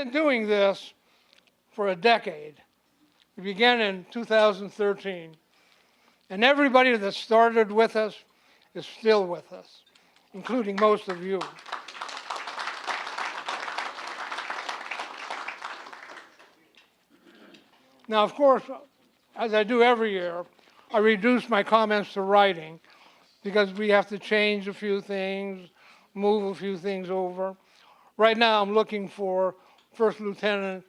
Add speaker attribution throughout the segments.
Speaker 1: been doing this for a decade. We began in 2013. And everybody that started with us is still with us, including most of you. Now, of course, as I do every year, I reduce my comments to writing because we have to change a few things, move a few things over. Right now, I'm looking for First Lieutenant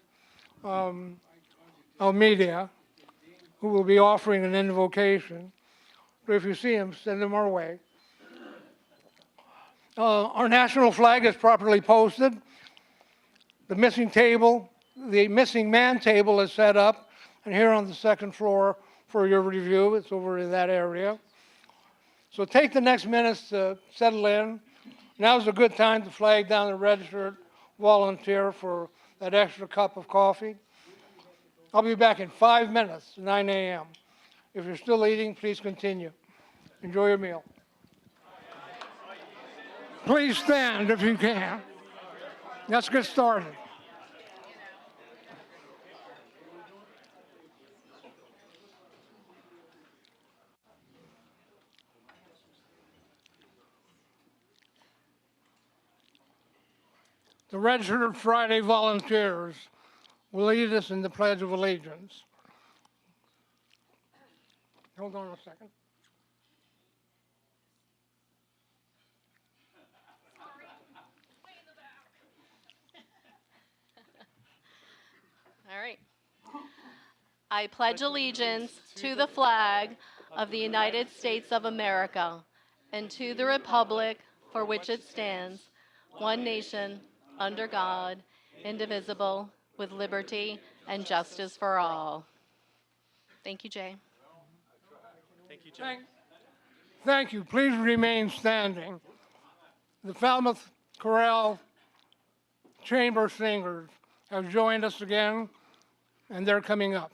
Speaker 1: Almeida, who will be offering an invocation. So if you see him, send him our way. Our national flag is properly posted. The missing man table is set up, and here on the second floor for your review. It's over in that area. So take the next minutes to settle in. Now's a good time to flag down the registered volunteer for that extra cup of coffee. I'll be back in 5 minutes, 9 a.m. If you're still eating, please continue. Enjoy your meal. Please stand if you can. Let's get started. The registered Friday volunteers will lead us in the Pledge of Allegiance. Hold on a second.
Speaker 2: All right. I pledge allegiance to the flag of the United States of America and to the republic for which it stands, one nation, under God, indivisible, with liberty and justice for all. Thank you, Jay.
Speaker 3: Thank you, Jay.
Speaker 1: Thank you. Please remain standing. The Falmouth Chorale Chamber Singers have joined us again, and they're coming up.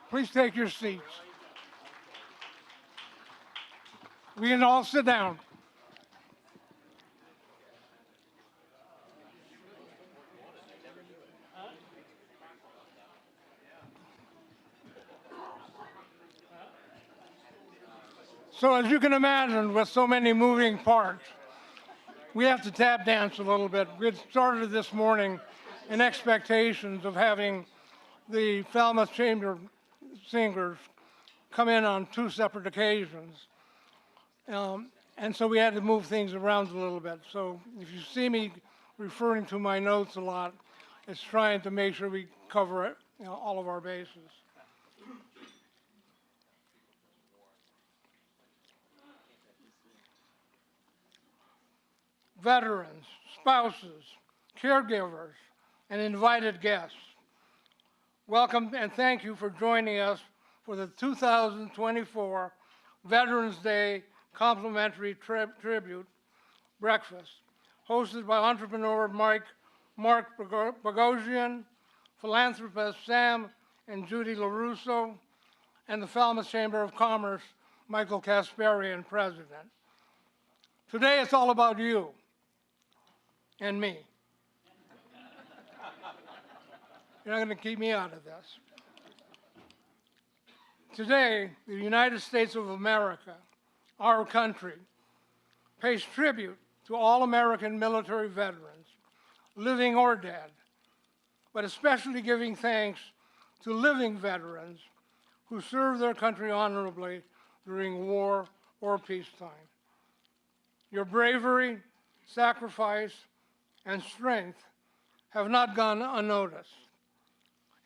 Speaker 1: Please take your seats. We can all sit down. So as you can imagine, with so many moving parts, we have to tap dance a little bit. We had started this morning in expectations of having the Falmouth Chamber singers come in on 2 separate occasions. And so we had to move things around a little bit. So if you see me referring to my notes a lot, it's trying to make sure we cover it, all of our bases. Veterans, spouses, caregivers, and invited guests, welcome and thank you for joining us for the 2024 Veterans Day Complimentary Tribute Breakfast, hosted by entrepreneur Mark Bogosian, philanthropist Sam and Judy LaRusso, and the Falmouth Chamber of Commerce, Michael Kasparian, president. Today it's all about you and me. You're not going to keep me out of this. Today, the United States of America, our country, pays tribute to all American military veterans, living or dead, but especially giving thanks to living veterans who served their country honorably during war or peacetime. Your bravery, sacrifice, and strength have not gone unnoticed,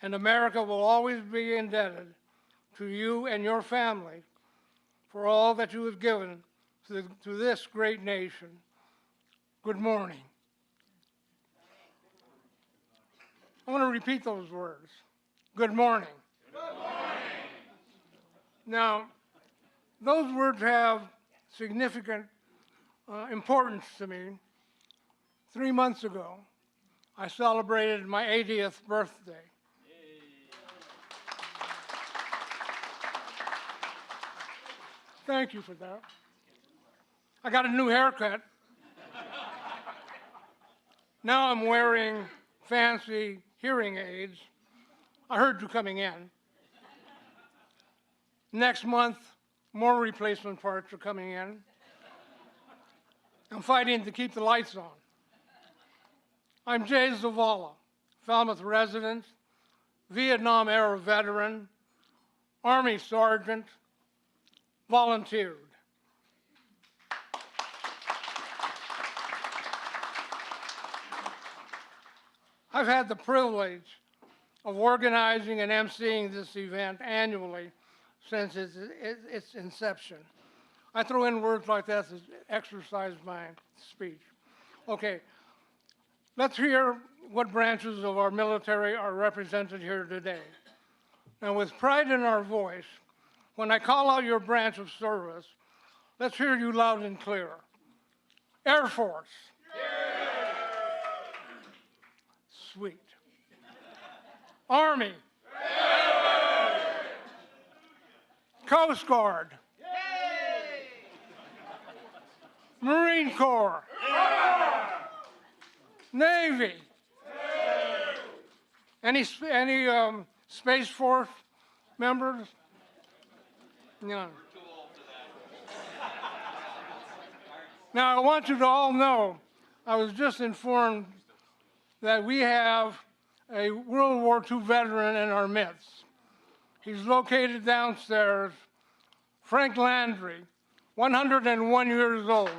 Speaker 1: and America will always be indebted to you and your family for all that you have given to this great nation. Good morning. I want to repeat those words. Good morning. Good morning. Now, those words have significant importance to me. 3 months ago, I celebrated my 80th birthday. Thank you for that. I got a new haircut. Now I'm wearing fancy hearing aids. I heard you coming in. Next month, more replacement parts are coming in. I'm fighting to keep the lights on. I'm Jay Zavala, Falmouth resident, Vietnam-era veteran, Army sergeant, volunteered. I've had the privilege of organizing and emceeing this event annually since its inception. I throw in words like that to exercise my speech. Okay, let's hear what branches of our military are represented here today. Now, with pride in our voice, when I call out your branch of service, let's hear you loud and clear. Air Force. Yeah. Sweet. Army. Yeah. Coast Guard. Yeah. Marine Corps. Yeah. Navy. Yeah. Any Space Force members? No. Now, I want you to all know, I was just informed that we have a World War II veteran in our midst. He's located downstairs, Frank Landry, 101 years old.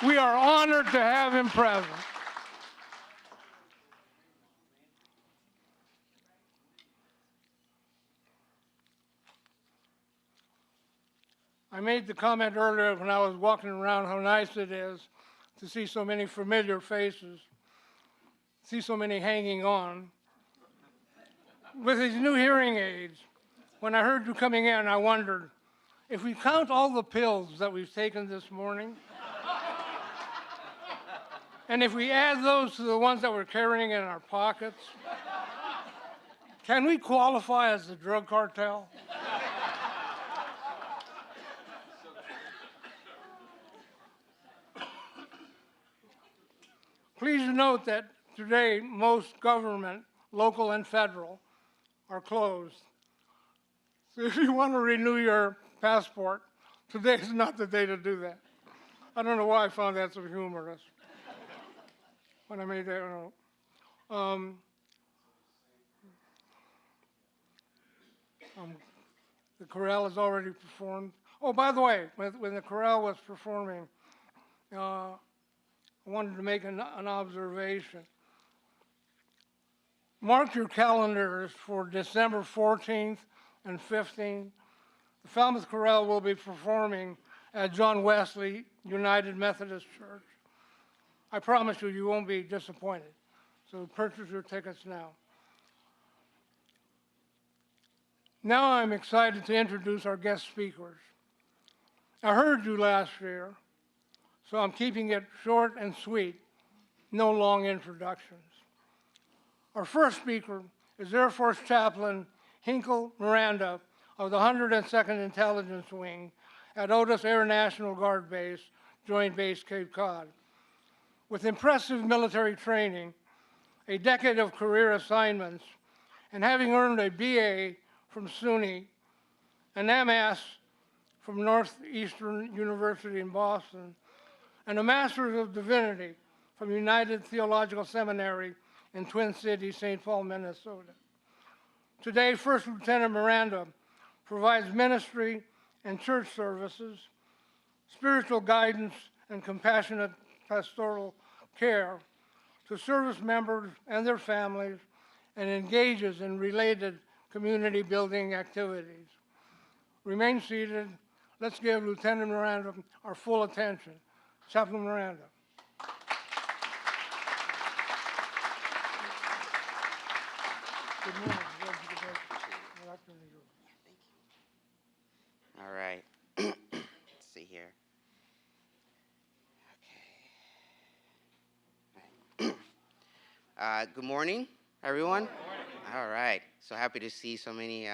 Speaker 1: We are honored to have him present. I made the comment earlier when I was walking around how nice it is to see so many familiar faces, see so many hanging on. With these new hearing aids, when I heard you coming in, I wondered, if we count all the pills that we've taken this morning, and if we add those to the ones that we're carrying in our pockets, Can we qualify as a drug cartel? Please note that today most government, local and federal, are closed. So if you want to renew your passport, today is not the day to do that. I don't know why I found that so humorous when I made that note. The chorale has already performed. Oh, by the way, when the chorale was performing, I wanted to make an observation. Mark your calendars for December 14th and 15th. The Falmouth Chorale will be performing at John Wesley United Methodist Church. I promise you, you won't be disappointed. So purchase your tickets now. Now I'm excited to introduce our guest speakers. I heard you last year, so I'm keeping it short and sweet, no long introductions. Our first speaker is Air Force Chaplain Henckel Miranda of the 102nd Intelligence Wing at Otis Air National Guard Base, Joint Base Cape Cod. With impressive military training, a decade of career assignments, and having earned a BA from SUNY, an MS from Northeastern University in Boston, and a Master's of Divinity from United Theological Seminary in Twin Cities, St. Paul, Minnesota. Today, First Lieutenant Miranda provides ministry and church services, spiritual guidance, and compassionate pastoral care to service members and their families, and engages in related community building activities. Remain seated. Let's give Lieutenant Miranda our full attention. Chaplain Miranda. Good morning. Good afternoon.
Speaker 4: All right. Let's see here. Okay. Good morning, everyone. Good morning. All right. So happy to see so many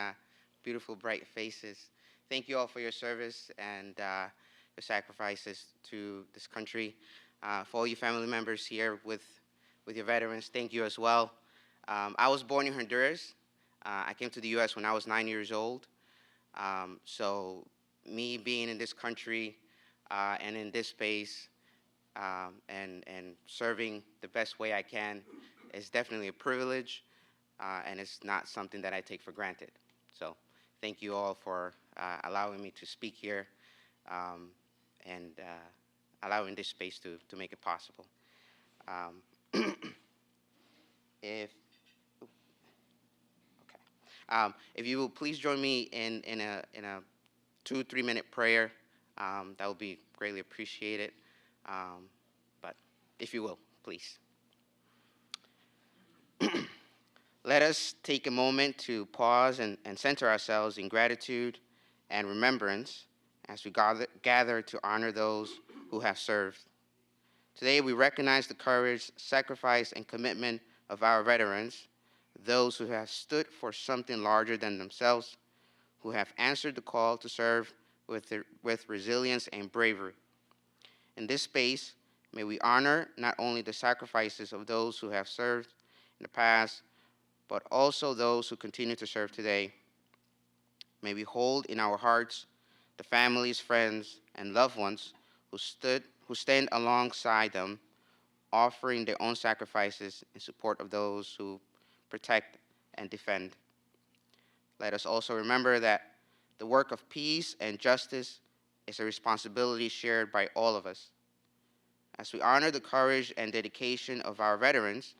Speaker 4: beautiful, bright faces. Thank you all for your service and your sacrifices to this country. For all you family members here with your veterans, thank you as well. I was born in Honduras. I came to the U.S. when I was 9 years old. So me being in this country and in this space and serving the best way I can is definitely a privilege, and it's not something that I take for granted. So thank you all for allowing me to speak here and allowing this space to make it possible. If you will please join me in a 2-3 minute prayer, that would be greatly appreciated. But if you will, please. Let us take a moment to pause and center ourselves in gratitude and remembrance as we gather to honor those who have served. Today we recognize the courage, sacrifice, and commitment of our veterans, those who have stood for something larger than themselves, who have answered the call to serve with resilience and bravery. In this space, may we honor not only the sacrifices of those who have served in the past, but also those who continue to serve today. May we hold in our hearts the families, friends, and loved ones who stand alongside them, offering their own sacrifices in support of those who protect and defend. Let us also remember that the work of peace and justice is a responsibility shared by all of us. As we honor the courage and dedication of our veterans,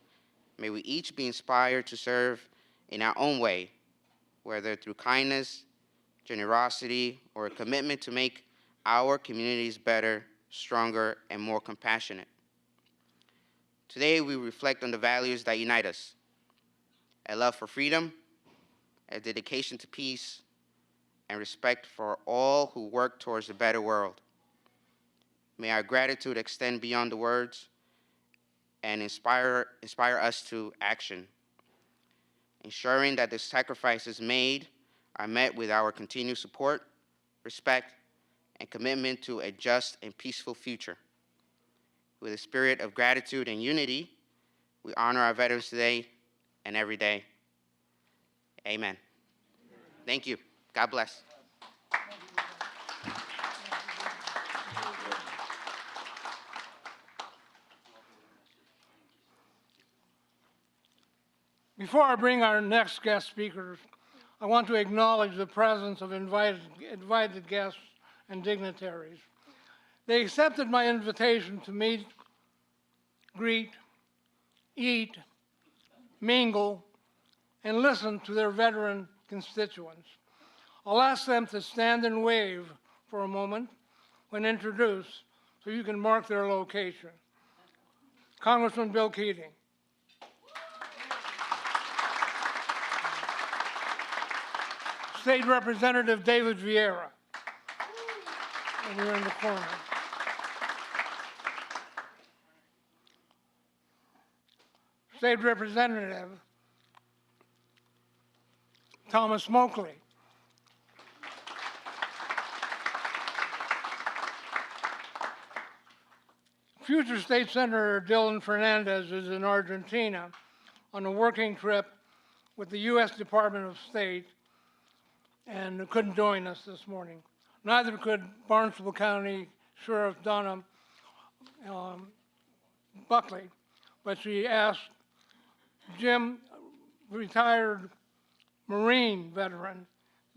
Speaker 4: may we each be inspired to serve in our own way, whether through kindness, generosity, or a commitment to make our communities better, stronger, and more compassionate. Today, we reflect on the values that unite us: a love for freedom, a dedication to peace, and respect for all who work towards a better world. May our gratitude extend beyond the words and inspire us to action. ensuring that the sacrifices made are met with our continued support, respect, and commitment to a just and peaceful future. With a spirit of gratitude and unity, we honor our veterans today and every day. Amen. Thank you. God bless.
Speaker 1: Before I bring our next guest speakers, I want to acknowledge the presence of invited guests and dignitaries. They accepted my invitation to meet, greet, eat, mingle, and listen to their veteran constituents. I'll ask them to stand and wave for a moment when introduced so you can mark their location. Congressman Bill Keating. State Representative David Vieira. And you're in the corner. State Representative Thomas Moakley. Future State Senator Dylan Fernandez is in Argentina on a working trip with the U.S. Department of State and couldn't join us this morning. Neither could Barnstable County Sheriff Donna Buckley, but she asked Jim, retired Marine veteran,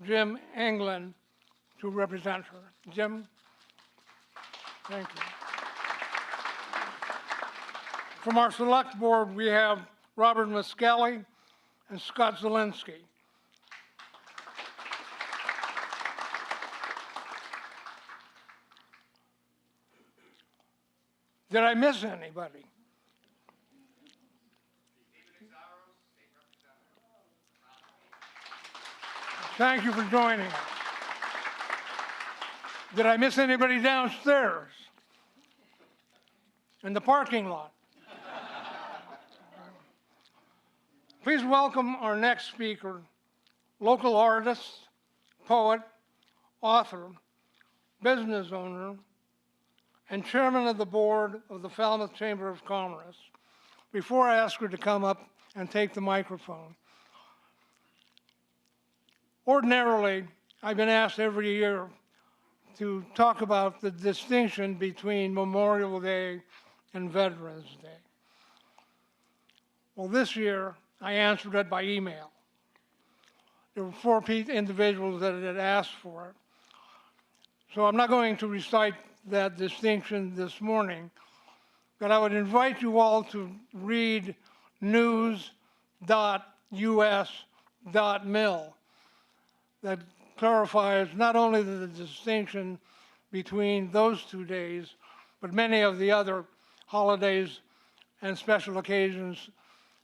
Speaker 1: Jim England, to represent her. Jim, thank you. From our select board, we have Robert Muskelly and Scott Zielinski. Did I miss anybody? Thank you for joining us. Did I miss anybody downstairs? In the parking lot? Please welcome our next speaker, local artist, poet, author, business owner, and chairman of the board of the Falmouth Chamber of Commerce. Before I ask her to come up and take the microphone, ordinarily, I've been asked every year to talk about the distinction between Memorial Day and Veterans Day. Well, this year, I answered it by email. There were 4 individuals that had asked for it. So I'm not going to recite that distinction this morning, but I would invite you all to read news.us.mil that clarifies not only the distinction between those 2 days, but many of the other holidays and special occasions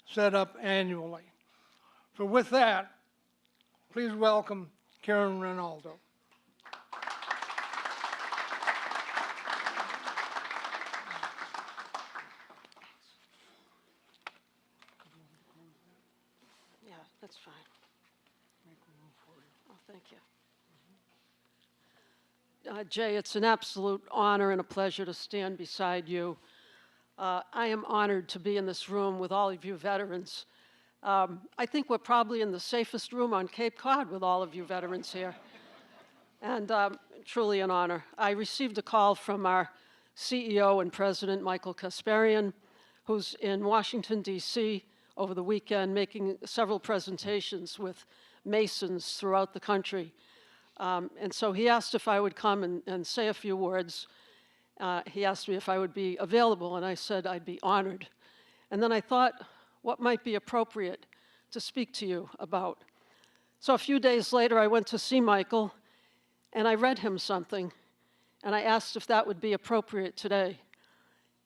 Speaker 1: set up annually. So with that, please welcome Karen Rinaldo.
Speaker 5: Yeah, that's fine. Oh, thank you. Jay, it's an absolute honor and a pleasure to stand beside you. I am honored to be in this room with all of you veterans. I think we're probably in the safest room on Cape Cod with all of you veterans here. And truly an honor. I received a call from our CEO and president, Michael Kasparian, who's in Washington, D.C. over the weekend making several presentations with Masons throughout the country. And so he asked if I would come and say a few words. He asked me if I would be available, and I said I'd be honored. And then I thought, what might be appropriate to speak to you about? So a few days later, I went to see Michael, and I read him something, and I asked if that would be appropriate today.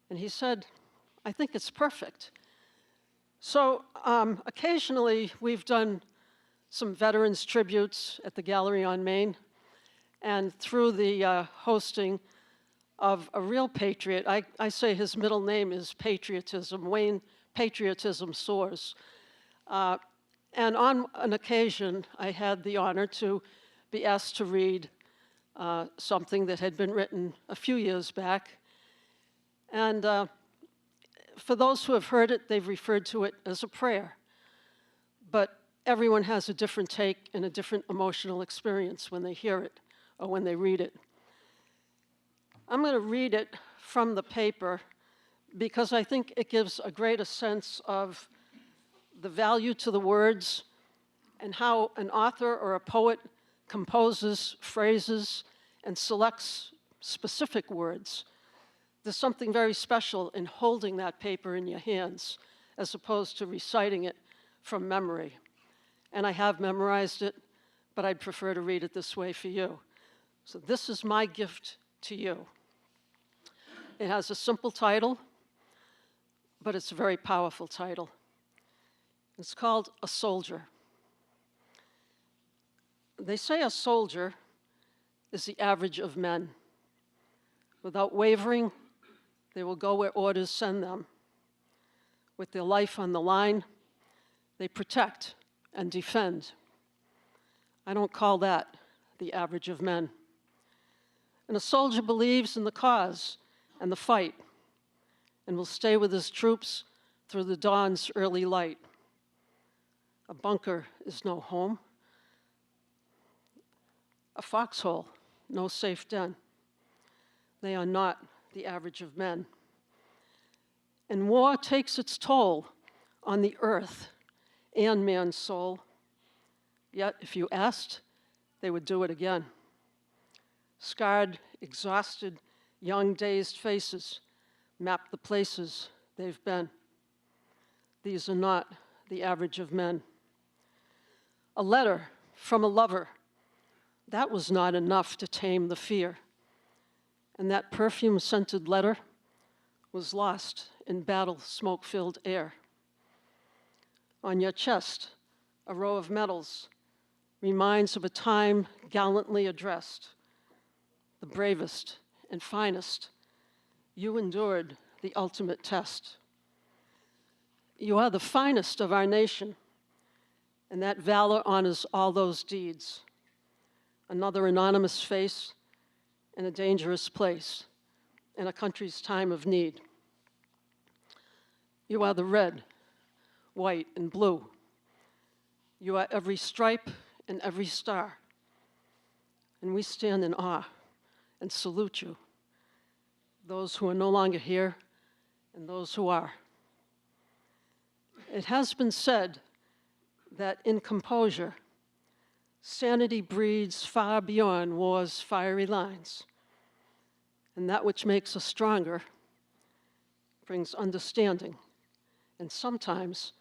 Speaker 5: And he said, I think it's perfect. So occasionally, we've done some veterans tributes at the Gallery on Main, and through the hosting of a real patriot, I say his middle name is Patriotism, Wayne Patriotism Soares. And on an occasion, I had the honor to be asked to read something that had been written a few years back. And for those who have heard it, they've referred to it as a prayer. But everyone has a different take and a different emotional experience when they hear it or when they read it. I'm going to read it from the paper because I think it gives a greater sense of the value to the words and how an author or a poet composes phrases and selects specific words. There's something very special in holding that paper in your hands as opposed to reciting it from memory. And I have memorized it, but I'd prefer to read it this way for you. So this is my gift to you. It has a simple title, but it's a very powerful title. It's called A Soldier. They say a soldier is the average of men. Without wavering, they will go where orders send them. With their life on the line, they protect and defend. I don't call that the average of men. And a soldier believes in the cause and the fight and will stay with his troops through the dawn's early light. A bunker is no home. A foxhole, no safe den. They are not the average of men. And war takes its toll on the earth and man's soul. Yet, if you asked, they would do it again. Scarred, exhausted, young, dazed faces map the places they've been. These are not the average of men. A letter from a lover, that was not enough to tame the fear. And that perfume-scented letter was lost in battle smoke-filled air. On your chest, a row of medals reminds of a time gallantly addressed. The bravest and finest, you endured the ultimate test. You are the finest of our nation, and that valor honors all those deeds. Another anonymous face in a dangerous place in a country's time of need. You are the red, white, and blue. You are every stripe and every star. And we stand in awe and salute you, those who are no longer here and those who are. It has been said that in composure, sanity breeds far beyond war's fiery lines, and that which makes us stronger brings understanding and sometimes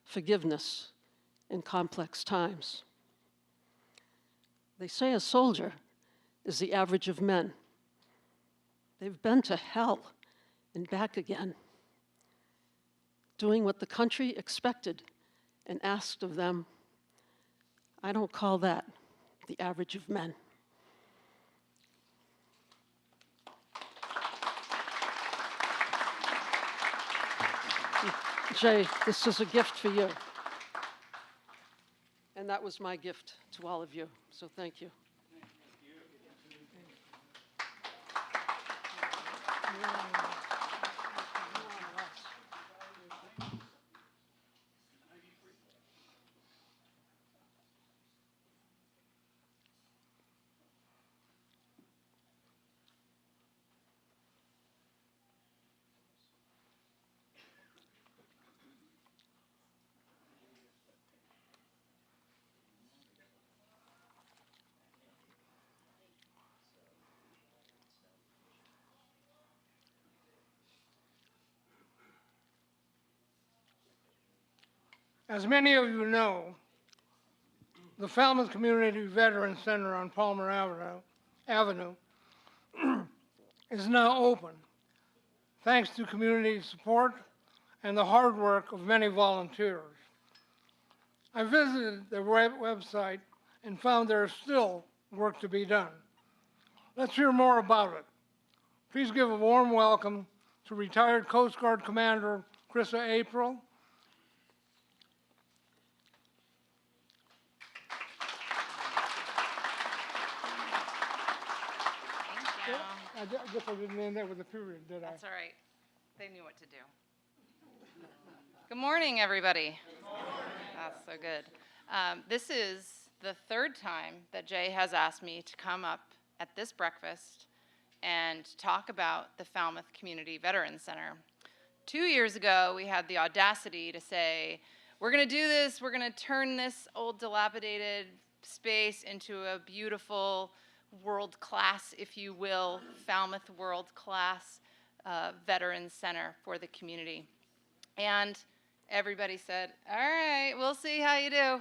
Speaker 5: forgiveness in complex times. They say a soldier is the average of men. They've been to hell and back again, doing what the country expected and asked of them. I don't call that the average of men. Jay, this is a gift for you. And that was my gift to all of you, so thank you.
Speaker 1: As many of you know, the Falmouth Community Veterans Center on Palmer Avenue is now open, thanks to community support and the hard work of many volunteers. I visited their website and found there is still work to be done. Let's hear more about it. Please give a warm welcome to retired Coast Guard Commander Carissa April, I guess I didn't end that with a period, did I?
Speaker 6: That's all right. They knew what to do. Good morning, everybody. That's so good. This is the third time that Jay has asked me to come up at this breakfast and talk about the Falmouth Community Veterans Center. 2 years ago, we had the audacity to say, we're going to do this, we're going to turn this old dilapidated space into a beautiful world-class, if you will, Falmouth world-class Veterans Center for the community. And everybody said, all right, we'll see how you do.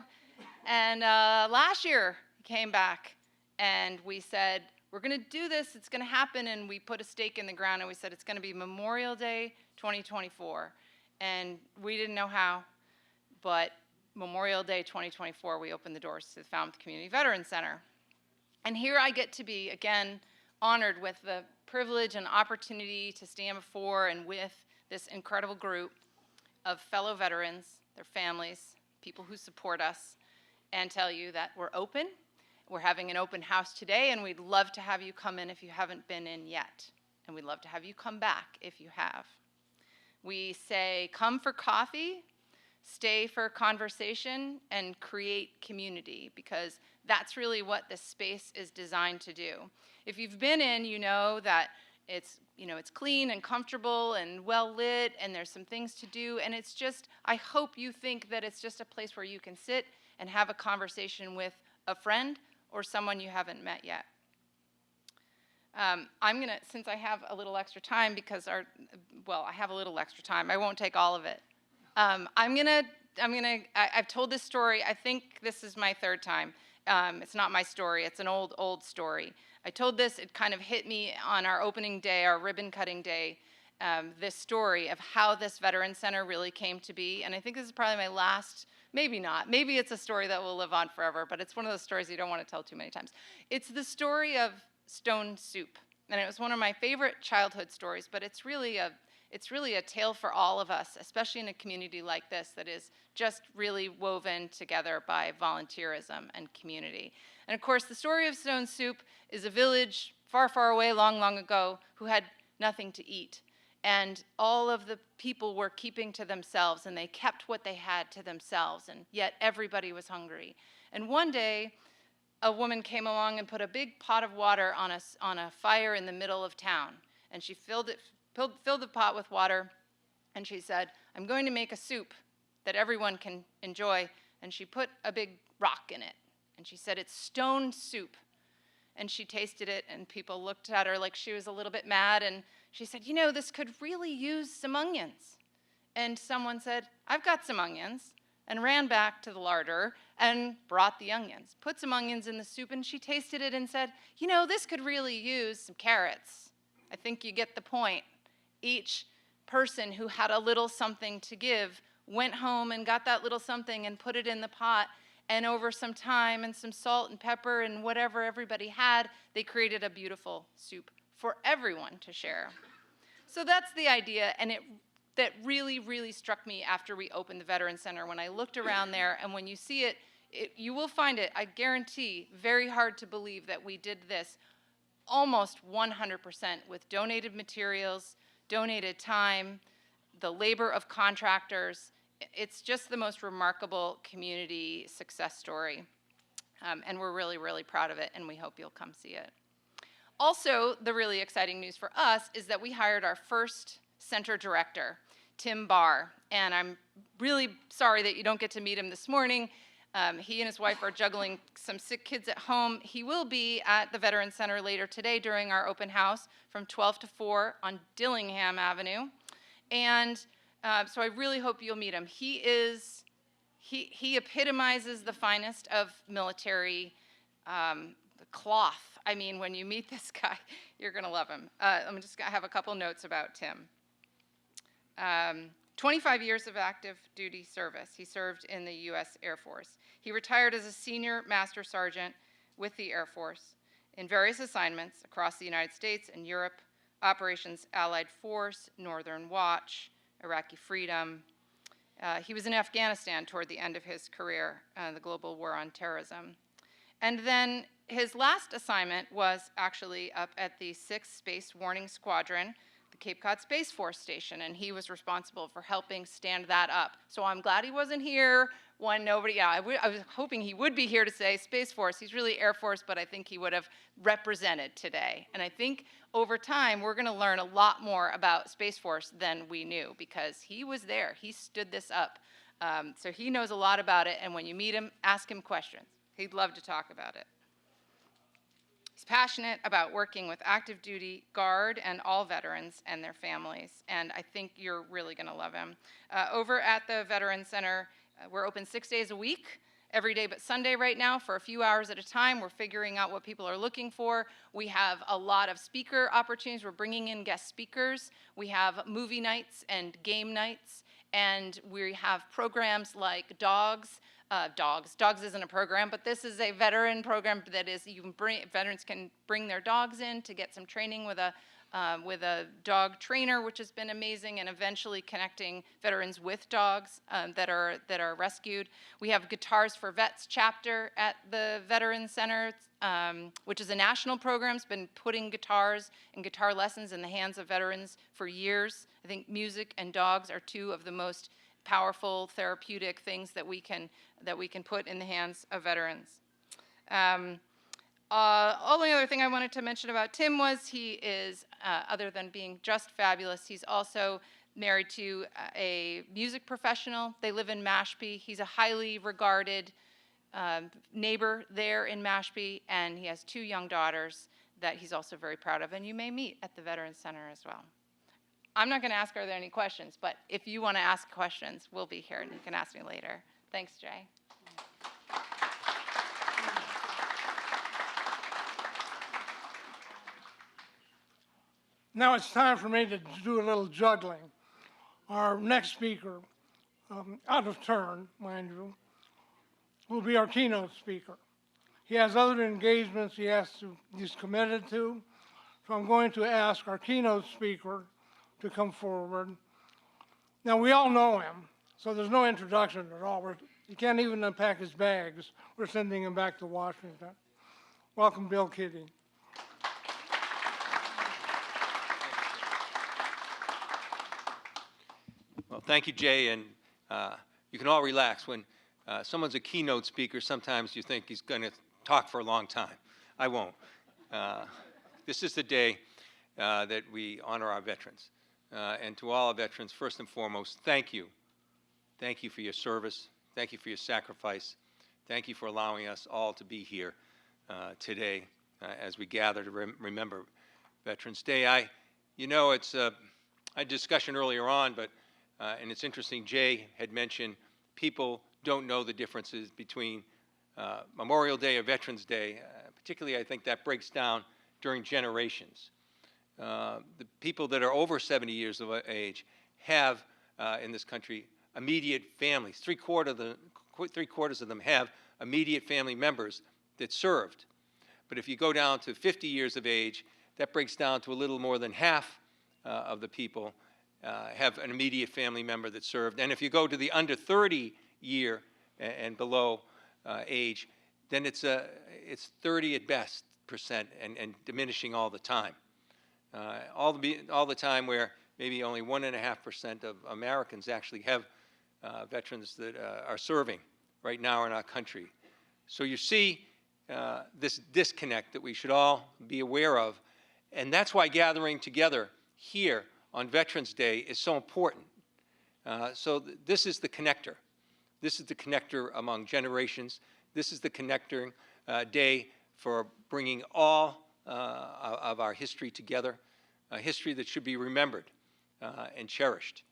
Speaker 6: And last year, he came back and we said, we're going to do this, it's going to happen, and we put a stake in the ground and we said it's going to be Memorial Day 2024. And we didn't know how, but Memorial Day 2024, we opened the doors to the Falmouth Community Veterans Center. And here I get to be, again, honored with the privilege and opportunity to stand before and with this incredible group of fellow veterans, their families, people who support us, and tell you that we're open. We're having an open house today, and we'd love to have you come in if you haven't been in yet. And we'd love to have you come back if you have. We say, come for coffee, stay for conversation, and create community, because that's really what this space is designed to do. If you've been in, you know that it's clean and comfortable and well lit, and there's some things to do, and it's just, I hope you think that it's just a place where you can sit and have a conversation with a friend or someone you haven't met yet. I'm gonna, since I have a little extra time, because I have a little extra time, I won't take all of it. I've told this story, I think this is my third time. It's not my story, it's an old story. I told this, it kind of hit me on our opening day, our ribbon cutting day, this story of how this Veterans Center really came to be. And I think this is probably my last, maybe not, maybe it's a story that will live on forever, but it's one of those stories you don't want to tell too many times. It's the story of stone soup. And it was one of my favorite childhood stories, but it's really a tale for all of us, especially in a community like this that is just really woven together by volunteerism and community. And of course, the story of Stone Soup is a village far, far away, long, long ago, who had nothing to eat. And all of the people were keeping to themselves, and they kept what they had to themselves, and yet everybody was hungry. And one day, a woman came along and put a big pot of water on a fire in the middle of town. And she filled the pot with water, and she said, I'm going to make a soup that everyone can enjoy. And she put a big rock in it. And she said, it's stone soup. And she tasted it, and people looked at her like she was a little bit mad. And she said, you know, this could really use some onions. And someone said, I've got some onions, and ran back to the larder and brought the onions, put some onions in the soup, and she tasted it and said, you know, this could really use some carrots. I think you get the point. Each person who had a little something to give went home and got that little something and put it in the pot, and over some time and some salt and pepper and whatever everybody had, they created a beautiful soup for everyone to share. So that's the idea, and that really, really struck me after we opened the Veterans Center. When I looked around there, and when you see it, you will find it, I guarantee, very hard to believe that we did this almost 100% with donated materials, donated time, the labor of contractors. It's just the most remarkable community success story. And we're really, really proud of it, and we hope you'll come see it. Also, the really exciting news for us is that we hired our first center director, Tim Barr, and I'm really sorry that you don't get to meet him this morning. He and his wife are juggling some sick kids at home. He will be at the Veterans Center later today during our open house from 12 to 4 on Dillingham Avenue. And so I really hope you'll meet him. He epitomizes the finest of military cloth. I mean, when you meet this guy, you're going to love him. Let me just have a couple notes about Tim. 25 years of active duty service. He served in the U.S. Air Force. He retired as a senior master sergeant with the Air Force in various assignments across the United States and Europe, Operations Allied Force, Northern Watch, Iraqi Freedom. He was in Afghanistan toward the end of his career, the global war on terrorism. And then his last assignment was actually up at the 6th Space Warning Squadron, the Cape Cod Space Force Station, and he was responsible for helping stand that up. So I'm glad he wasn't here when nobody, I was hoping he would be here to say Space Force. He's really Air Force, but I think he would have represented today. And I think over time, we're gonna learn a lot more about Space Force than we knew, because he was there, he stood this up. So he knows a lot about it, and when you meet him, ask him questions. He'd love to talk about it. He's passionate about working with active duty, Guard, and all veterans and their families, and I think you're really gonna love him. Over at the Veterans Center, we're open 6 days a week, every day but Sunday right now for a few hours at a time. We're figuring out what people are looking for. We have a lot of speaker opportunities. We're bringing in guest speakers. We have movie nights and game nights, and we have programs like Dogs isn't a program, but this is a veteran program that is, veterans can bring their dogs in to get some training with a dog trainer, which has been amazing, and eventually connecting veterans with dogs that are rescued. We have Guitars for Vets chapter at the Veterans Center, which is a national program. It's been putting guitars and guitar lessons in the hands of veterans for years. I think music and dogs are two of the most powerful therapeutic things that we can put in the hands of veterans. Only other thing I wanted to mention about Tim was he is, other than being just fabulous, he's also married to a music professional. They live in Mashpee. He's a highly regarded neighbor there in Mashpee, and he has 2 young daughters that he's also very proud of, and you may meet at the Veterans Center as well. I'm not going to ask, are there any questions? But if you want to ask questions, we'll be here, and you can ask me later. Thanks, Jay.
Speaker 1: Now it's time for me to do a little juggling. Our next speaker, out of turn, mind you, will be our keynote speaker. He has other engagements he's committed to, so I'm going to ask our keynote speaker to come forward. Now, we all know him, so there's no introduction at all. He can't even unpack his bags. We're sending him back to Washington. Welcome, Bill Keating.
Speaker 7: Well, thank you, Jay, and you can all relax. When someone's a keynote speaker, sometimes you think he's going to talk for a long time. I won't. This is the day that we honor our veterans. And to all our veterans, first and foremost, thank you. Thank you for your service. Thank you for your sacrifice. Thank you for allowing us all to be here today as we gather to remember Veterans Day. It's I had a discussion earlier on, but and it's interesting, Jay had mentioned people don't know the differences between Memorial Day or Veterans Day. Particularly, I think that breaks down during generations. The people that are over 70 years of age have, in this country, immediate families. Three-quarters of them have immediate family members that served. But if you go down to 50 years of age, that breaks down to a little more than half of the people have an immediate family member that served. And if you go to the under 30 year and below age, then it's 30 at best percent and diminishing all the time. All the time where maybe only 1.5% of Americans actually have veterans that are serving right now in our country. So you see this disconnect that we should all be aware of, and that's why gathering together here on Veterans Day is so important. This is the connector. This is the connector among generations. This is the connector day for bringing all of our history together, a history that should be remembered and cherished.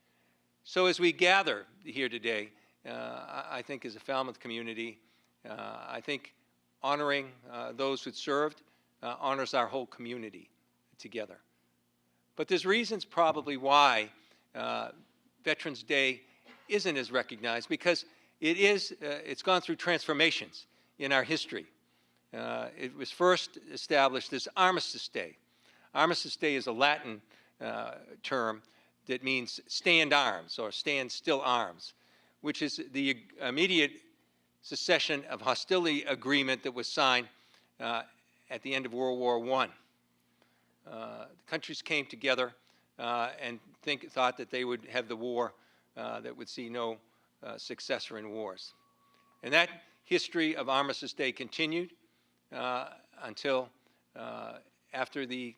Speaker 7: So as we gather here today, I think as a Falmouth community, I think honoring those who served honors our whole community together. But there's reasons probably why Veterans Day isn't as recognized, because it's gone through transformations in our history. It was first established as Armistice Day. Armistice Day is a Latin term that means stand arms or stand still arms, which is the immediate cessation of hostility agreement that was signed at the end of World War I. The countries came together and thought that they would have the war that would see no successor in wars. And that history of Armistice Day continued until after the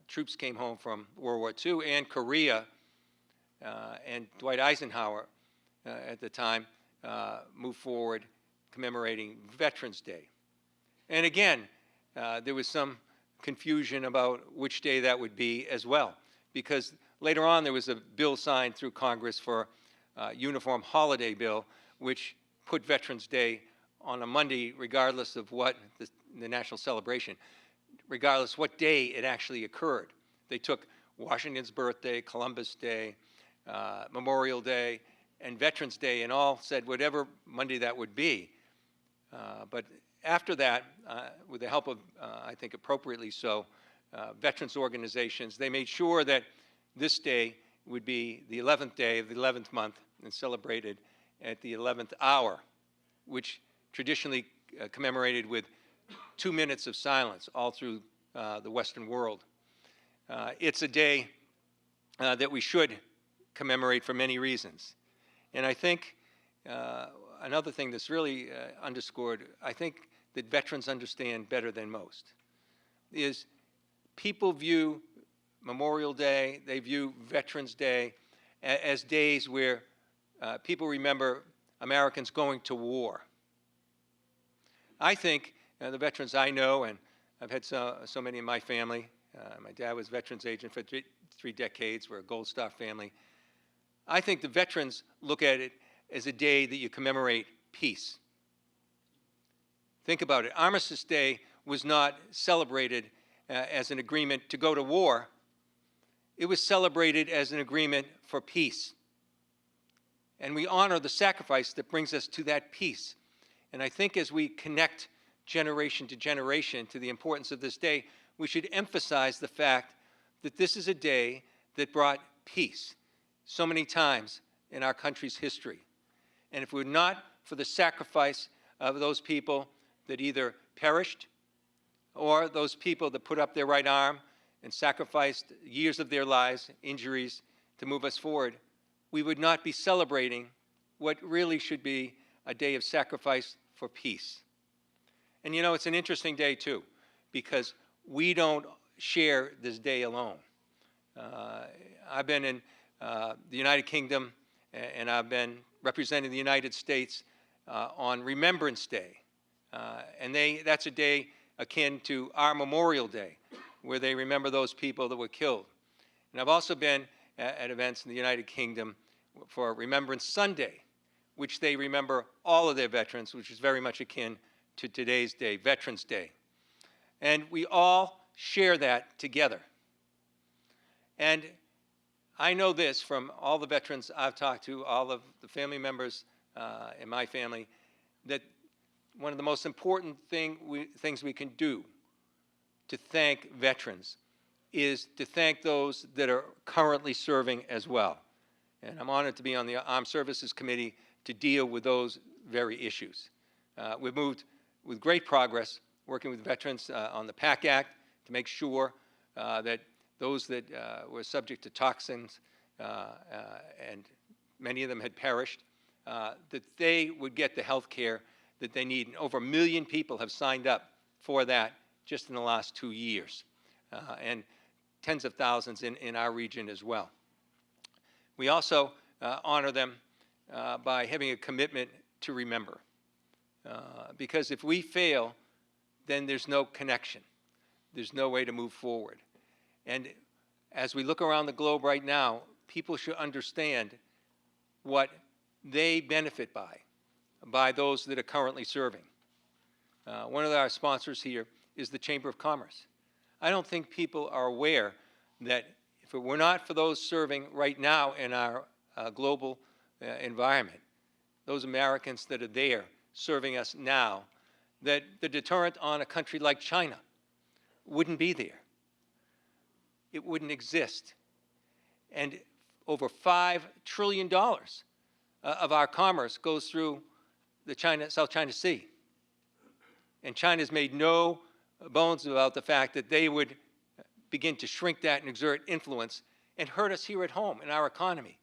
Speaker 7: troops came home from World War II, and Korea and Dwight Eisenhower at the time moved forward commemorating Veterans Day. And again, there was some confusion about which day that would be as well, because later on there was a bill signed through Congress for uniform holiday bill, which put Veterans Day on a Monday regardless of what the national celebration, regardless what day it actually occurred. They took Washington's birthday, Columbus Day, Memorial Day, and Veterans Day, and all said whatever Monday that would be. But after that, with the help of, I think appropriately so, veterans organizations, they made sure that this day would be the 11th day of the 11th month and celebrated at the 11th hour, which traditionally commemorated with 2 minutes of silence all through the Western world. It's a day that we should commemorate for many reasons. And I think another thing that's really underscored, I think that veterans understand better than most, is people view Memorial Day, they view Veterans Day as days where people remember Americans going to war. I think the veterans I know, and I've had so many in my family, my dad was veterans agent for three decades, we're a Gold Star family. I think the veterans look at it as a day that you commemorate peace. Think about it. Armistice Day was not celebrated as an agreement to go to war. It was celebrated as an agreement for peace. And we honor the sacrifice that brings us to that peace. And I think as we connect generation to generation to the importance of this day, we should emphasize the fact that this is a day that brought peace so many times in our country's history. And if it were not for the sacrifice of those people that either perished or those people that put up their right arm and sacrificed years of their lives, injuries, to move us forward, we would not be celebrating what really should be a day of sacrifice for peace. And you know, it's an interesting day too, because we don't share this day alone. I've been in the United Kingdom, and I've been representing the United States on Remembrance Day. And that's a day akin to our Memorial Day, where they remember those people that were killed. And I've also been at events in the United Kingdom for Remembrance Sunday, which they remember all of their veterans, which is very much akin to today's day, Veterans Day. And we all share that together. And I know this from all the veterans I've talked to, all of the family members in my family, that one of the most important things we can do to thank veterans is to thank those that are currently serving as well. And I'm honored to be on the Armed Services Committee to deal with those very issues. We've moved with great progress working with veterans on the PAC Act to make sure that those that were subject to toxins, and many of them had perished, that they would get the health care that they need. And over 1 million people have signed up for that just in the last 2 years, and tens of thousands in our region as well. We also honor them by having a commitment to remember. Because if we fail, then there's no connection. There's no way to move forward. And as we look around the globe right now, people should understand what they benefit by those that are currently serving. One of our sponsors here is the Chamber of Commerce. I don't think people are aware that if it were not for those serving right now in our global environment, those Americans that are there serving us now, that the deterrent on a country like China wouldn't be there. It wouldn't exist. And over $5 trillion of our commerce goes through the South China Sea. And China's made no bones about the fact that they would begin to shrink that and exert influence and hurt us here at home in our economy.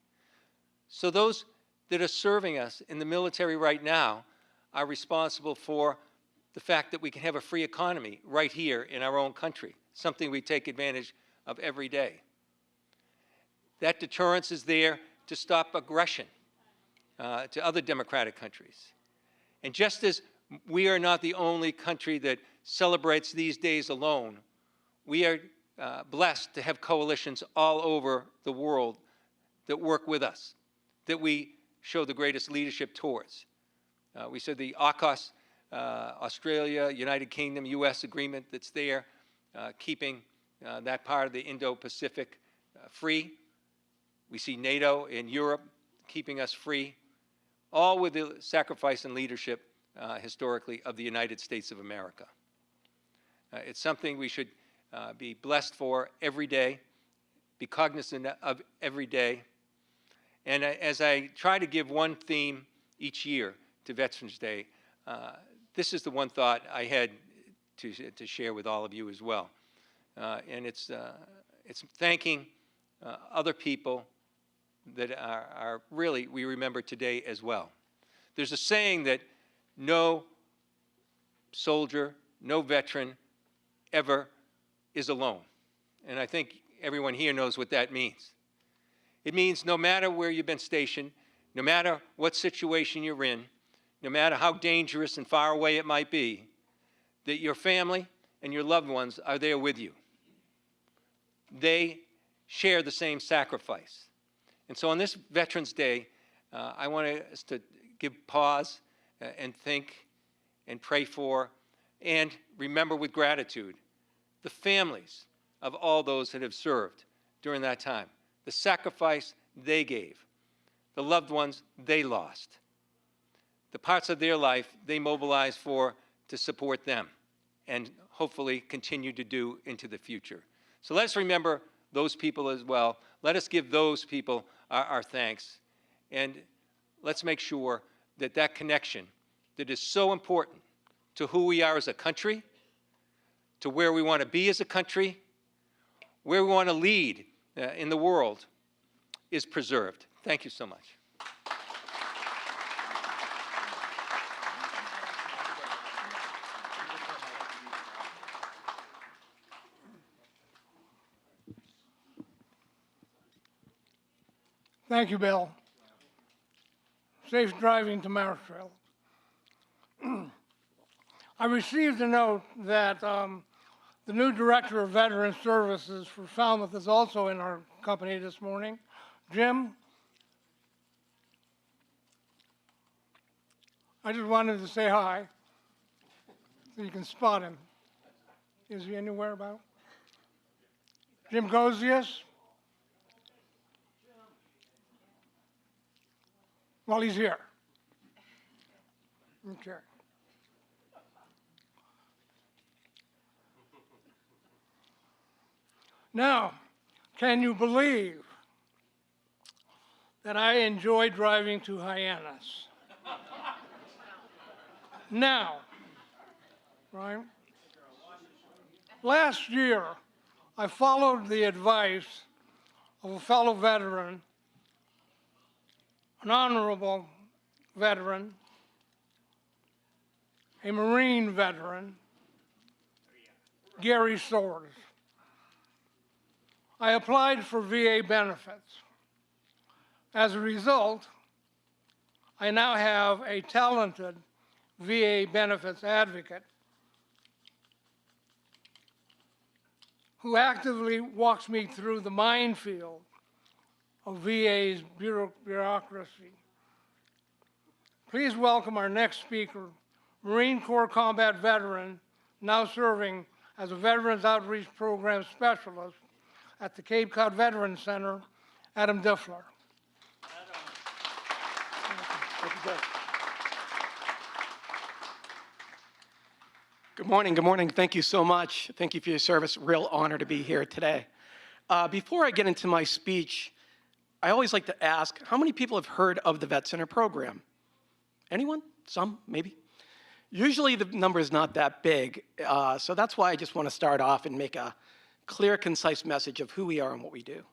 Speaker 7: So those that are serving us in the military right now are responsible for the fact that we can have a free economy right here in our own country, something we take advantage of every day. That deterrence is there to stop aggression to other democratic countries. And just as we are not the only country that celebrates these days alone, we are blessed to have coalitions all over the world that work with us, that we show the greatest leadership towards. We said the AUKUS, Australia, United Kingdom, US agreement that's there, keeping that part of the Indo-Pacific free. We see NATO in Europe keeping us free, all with the sacrifice and leadership historically of the United States of America. It's something we should be blessed for every day, be cognizant of every day. And as I try to give one theme each year to Veterans Day, this is the one thought I had to share with all of you as well. And it's thanking other people that are really, we remember today as well. There's a saying that no soldier, no veteran ever is alone. And I think everyone here knows what that means. It means no matter where you've been stationed, no matter what situation you're in, no matter how dangerous and far away it might be, that your family and your loved ones are there with you. They share the same sacrifice. And so on this Veterans Day, I want us to give pause and think and pray for and remember with gratitude the families of all those that have served during that time, the sacrifice they gave, the loved ones they lost, the parts of their life they mobilized for to support them and hopefully continue to do into the future. So let's remember those people as well. Let us give those people our thanks. And let's make sure that that connection that is so important to who we are as a country, to where we want to be as a country, where we want to lead in the world, is preserved. Thank you so much.
Speaker 1: Thank you, Bill. Safe driving to Marshall. I received a note that the new Director of Veteran Services for Falmouth is also in our company this morning. Jim, I just wanted to say hi so you can spot him. Is he anywhere about? Jim Gozius? Well, he's here. Okay. Now, can you believe that I enjoy driving to Hyannis? Now, right? Last year, I followed the advice of a fellow veteran, an honorable veteran, a Marine veteran, Gary Swords. I applied for VA benefits. As a result, I now have a talented VA benefits advocate who actively walks me through the minefield of VA's bureaucracy. Please welcome our next speaker, Marine Corps combat veteran, now serving as a Veterans Outreach Program Specialist at the Cape Cod Veterans Center, Adam Doerfler.
Speaker 3: Good morning. Thank you so much. Thank you for your service. Real honor to be here today. Before I get into my speech, I always like to ask, how many people have heard of the Vet Center program? Anyone? Some, maybe? Usually the number is not that big, so that's why I just want to start off and make a clear, concise message of who we are and what we do.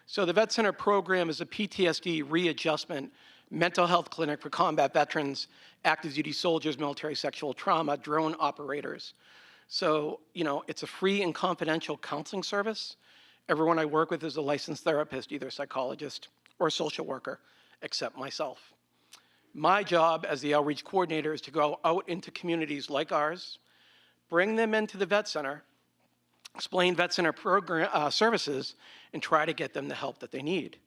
Speaker 3: So the Vet Center program is a PTSD readjustment mental health clinic for combat veterans, active duty soldiers, military sexual trauma, drone operators. So, it's a free and confidential counseling service. Everyone I work with is a licensed therapist, either a psychologist or a social worker, except myself. My job as the outreach coordinator is to go out into communities like ours, bring them into the Vet Center, explain Vet Center program, services, and try to get them the help that they need.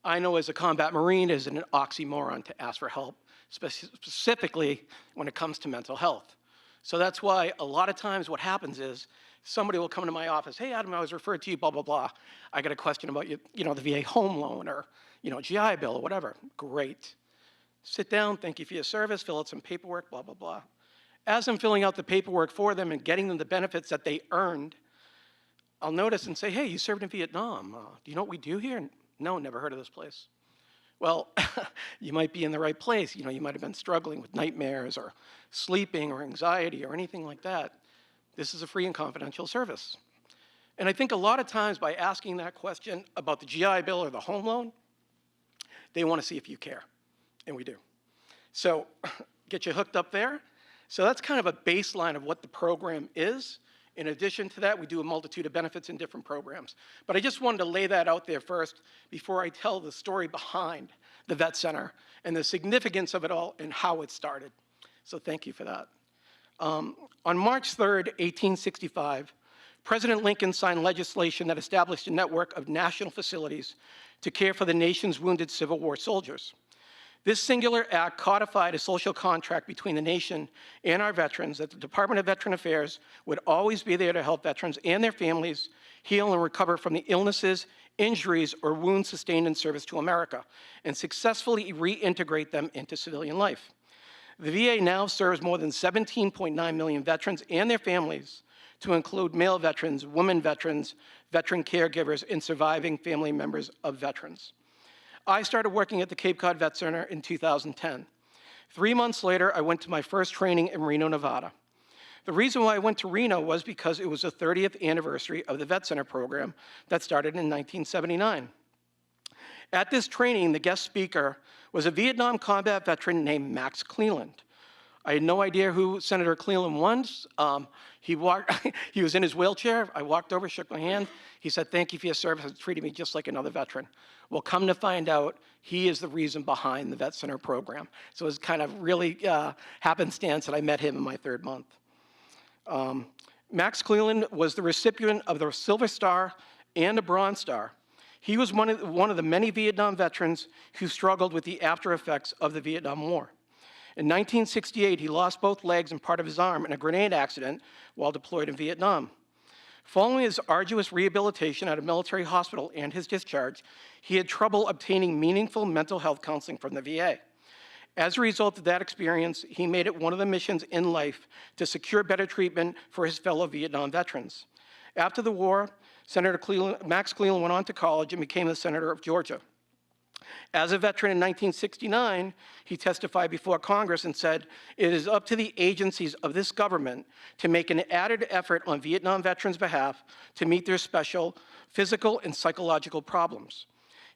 Speaker 3: I know as a combat Marine, it is an oxymoron to ask for help, specifically when it comes to mental health. So that's why a lot of times what happens is somebody will come to my office, hey, Adam, I was referred to you, blah, blah, blah. I got a question about the VA home loan or, GI Bill or whatever. Great. Sit down, thank you for your service, fill out some paperwork, blah, blah, blah. As I'm filling out the paperwork for them and getting them the benefits that they earned, I'll notice and say, hey, you served in Vietnam. Do you know what we do here? No, never heard of this place. Well, you might be in the right place. You might have been struggling with nightmares or sleeping or anxiety or anything like that. This is a free and confidential service. And I think a lot of times by asking that question about the GI Bill or the home loan, they want to see if you care. And we do. So get you hooked up there. So that's kind of a baseline of what the program is. In addition to that, we do a multitude of benefits in different programs. But I just wanted to lay that out there first before I tell the story behind the Vet Center and the significance of it all and how it started. So thank you for that. On March 3rd, 1865, President Lincoln signed legislation that established a network of national facilities to care for the nation's wounded Civil War soldiers. This singular act codified a social contract between the nation and our veterans that the Department of Veteran Affairs would always be there to help veterans and their families heal and recover from the illnesses, injuries, or wounds sustained in service to America and successfully reintegrate them into civilian life. The VA now serves more than 17.9 million veterans and their families, to include male veterans, women veterans, veteran caregivers, and surviving family members of veterans. I started working at the Cape Cod Vet Center in 2010. 3 months later, I went to my first training in Reno, Nevada. The reason why I went to Reno was because it was the 30th anniversary of the Vet Center program that started in 1979. At this training, the guest speaker was a Vietnam combat veteran named Max Cleland. I had no idea who Senator Cleland was. He was in his wheelchair. I walked over, shook my hand. He said, thank you for your service. He treated me just like another veteran. Well, come to find out, he is the reason behind the Vet Center program. So it was kind of really happenstance that I met him in my 3rd month. Max Cleland was the recipient of the Silver Star and a Bronze Star. He was one of the many Vietnam veterans who struggled with the after effects of the Vietnam War. In 1968, he lost both legs and part of his arm in a grenade accident while deployed in Vietnam. Following his arduous rehabilitation at a military hospital and his discharge, he had trouble obtaining meaningful mental health counseling from the VA. As a result of that experience, he made it one of the missions in life to secure better treatment for his fellow Vietnam veterans. After the war, Max Cleland went on to college and became the Senator of Georgia. As a veteran in 1969, he testified before Congress and said, it is up to the agencies of this government to make an added effort on Vietnam veterans' behalf to meet their special physical and psychological problems.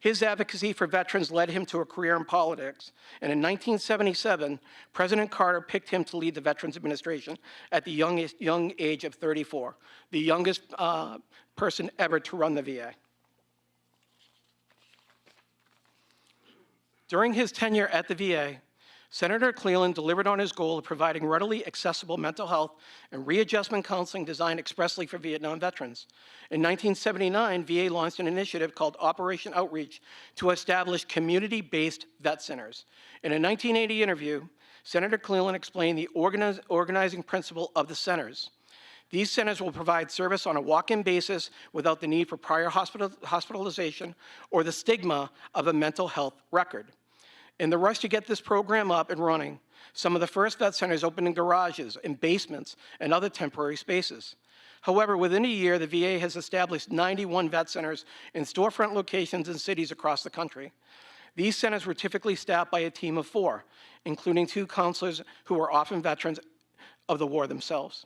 Speaker 3: His advocacy for veterans led him to a career in politics, and in 1977, President Carter picked him to lead the Veterans Administration at the young age of 34, the youngest person ever to run the VA. During his tenure at the VA, Senator Cleland delivered on his goal of providing readily accessible mental health and readjustment counseling designed expressly for Vietnam veterans. In 1979, VA launched an initiative called Operation Outreach to establish community-based vet centers. In a 1980 interview, Senator Cleland explained the organizing principle of the centers. These centers will provide service on a walk-in basis without the need for prior hospitalization or the stigma of a mental health record. In the rush to get this program up and running, some of the first vet centers opened in garages, in basements, and other temporary spaces. However, within a year, the VA has established 91 vet centers in storefront locations in cities across the country. These centers were typically staffed by a team of 4, including 2 counselors who were often veterans of the war themselves.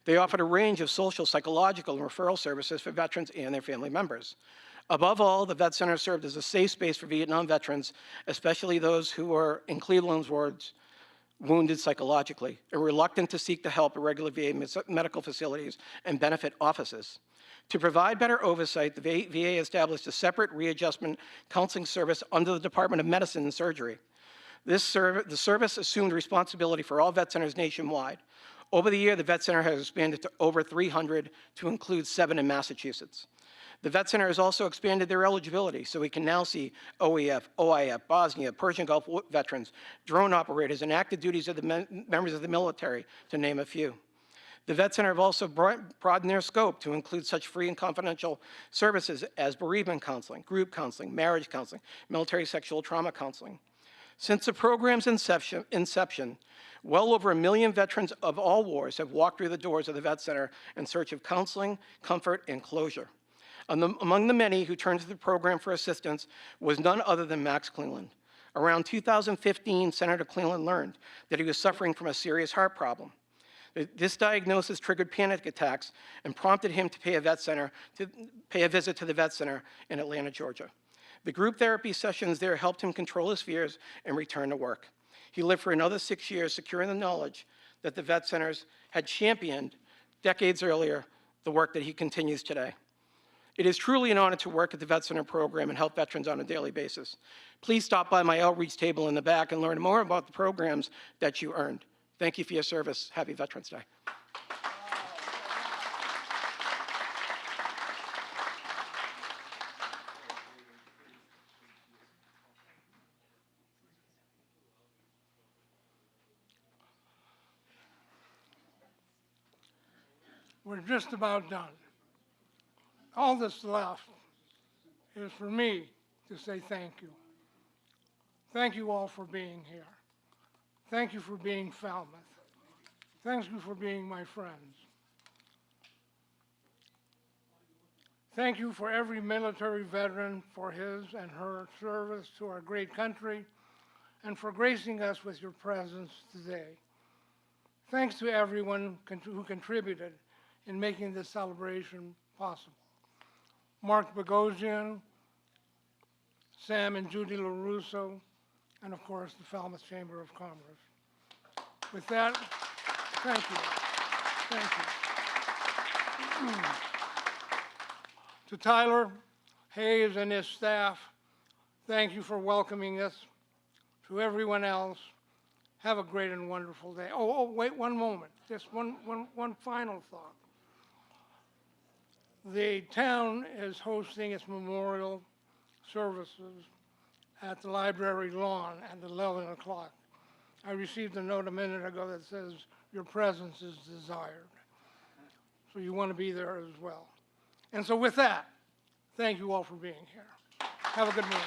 Speaker 3: They offered a range of social, psychological, and referral services for veterans and their family members. Above all, the Vet Center served as a safe space for Vietnam veterans, especially those who were, in Cleveland's words, wounded psychologically and reluctant to seek the help of regular VA medical facilities and benefit offices. To provide better oversight, the VA established a separate readjustment counseling service under the Department of Medicine and Surgery. The service assumed responsibility for all vet centers nationwide. Over the year, the Vet Center has expanded to over 300 to include 7 in Massachusetts. The Vet Center has also expanded their eligibility, so we can now see OEF, OIF, Bosnia, Persian Gulf veterans, drone operators, and active duties of the members of the military, to name a few. The Vet Center have also broadened their scope to include such free and confidential services as bereavement counseling, group counseling, marriage counseling, military sexual trauma counseling. Since the program's inception, well over 1 million veterans of all wars have walked through the doors of the Vet Center in search of counseling, comfort, and closure. Among the many who turned to the program for assistance was none other than Max Cleland. Around 2015, Senator Cleland learned that he was suffering from a serious heart problem. This diagnosis triggered panic attacks and prompted him to pay a visit to the Vet Center in Atlanta, Georgia. The group therapy sessions there helped him control his fears and return to work. He lived for another 6 years, securing the knowledge that the Vet Centers had championed decades earlier the work that he continues today. It is truly an honor to work at the Vet Center program and help veterans on a daily basis. Please stop by my outreach table in the back and learn more about the programs that you earned. Thank you for your service. Happy Veterans Day.
Speaker 1: We're just about done. All that's left is for me to say thank you. Thank you all for being here. Thank you for being Falmouth. Thank you for being my friends. Thank you for every military veteran for his and her service to our great country and for gracing us with your presence today. Thanks to everyone who contributed in making this celebration possible. Mark Bogosian, Sam and Judy LaRusso, and of course the Falmouth Chamber of Commerce. With that, thank you. Thank you. To Tyler Hayes and his staff, thank you for welcoming us. To everyone else, have a great and wonderful day. Wait one moment, just one final thought. The town is hosting its memorial services at the library lawn at 11 o'clock. I received a note a minute ago that says your presence is desired. So you want to be there as well. And so with that, thank you all for being here. Have a good morning.